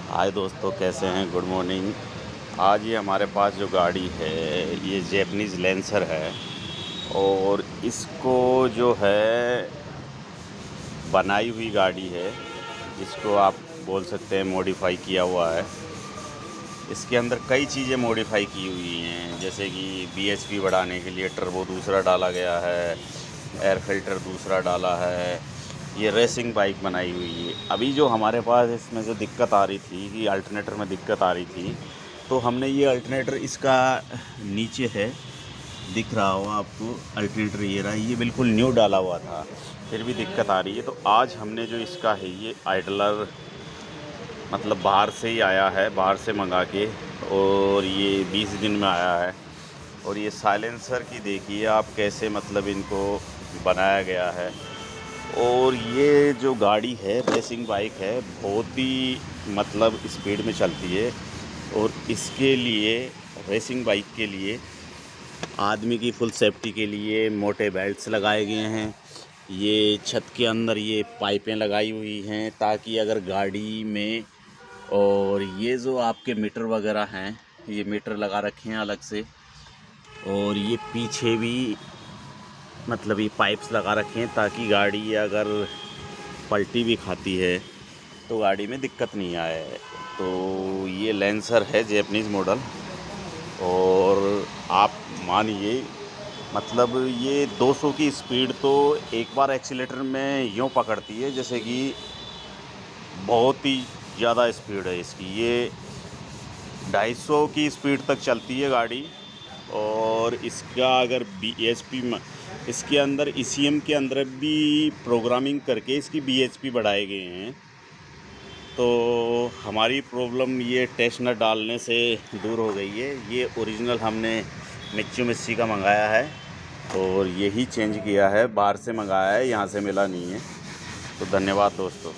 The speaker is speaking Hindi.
हाय दोस्तों, कैसे हैं? Good morning. आज ये हमारे पास जो गाड़ी है ये जैपनीज़ लैंसर है और इसको जो है बनाई हुई गाड़ी है, जिसको आप बोल सकते हैं मॉडिफाई किया हुआ है। इसके अंदर कई चीज़ें मॉडिफाई की हुई हैं, जैसे कि बीएचपी बढ़ाने के लिए टर्बो दूसरा डाला गया है, एयर फिल्टर दूसरा डाला है। ये रेसिंग बाइक बनाई हुई है। अभी जो हमारे पास इसमें जो दिक्कत आ रही थी कि अल्टरनेटर में दिक्कत आ रही थी, तो हमने ये अल्टरनेटर इसका नीचे है, दिख रहा होगा आपको अल्टरनेटर, ये रहा, ये बिल्कुल न्यू डाला हुआ था, फिर भी दिक्कत आ रही है। तो आज हमने जो इसका है ये आइडलर मतलब बाहर से ही आया है, बाहर से मंगा के, और ये 20 दिन में आया है। और ये साइलेंसर की देखिए आप कैसे मतलब इनको बनाया गया है। और ये जो गाड़ी है रेसिंग बाइक है, बहुत ही मतलब स्पीड में चलती है। और इसके लिए रेसिंग बाइक के लिए आदमी की फुल सेफ्टी के लिए मोटे बेल्ट्स लगाए गए हैं। ये छत के अंदर ये पाइपें लगाई हुई हैं ताकि अगर गाड़ी में, और ये जो आपके मीटर वगैरह हैं, ये मीटर लगा रखे हैं अलग से। और ये पीछे भी मतलब ये पाइप्स लगा रखे हैं ताकि गाड़ी अगर पलटी भी खाती है तो गाड़ी में दिक्कत नहीं आए। तो ये लैंसर है जैपनीज़ मॉडल। और आप मानिए मतलब ये 200 की स्पीड तो एक बार एक्सीलेटर में यूँ पकड़ती है जैसे कि बहुत ही ज़्यादा स्पीड है इसकी। ये 250 की स्पीड तक चलती है गाड़ी। और इसका अगर बीएचपी इसके अंदर ईसीएम के अंदर भी प्रोग्रामिंग करके इसकी बीएचपी बढ़ाए गए हैं। तो हमारी प्रॉब्लम ये टेस्ट नट डालने से दूर हो गई है। ये ओरिजिनल हमने मित्सुबिशी का मंगाया है और यही चेंज किया है, बाहर से मंगाया है, यहाँ से मिला नहीं है। तो धन्यवाद दोस्तों।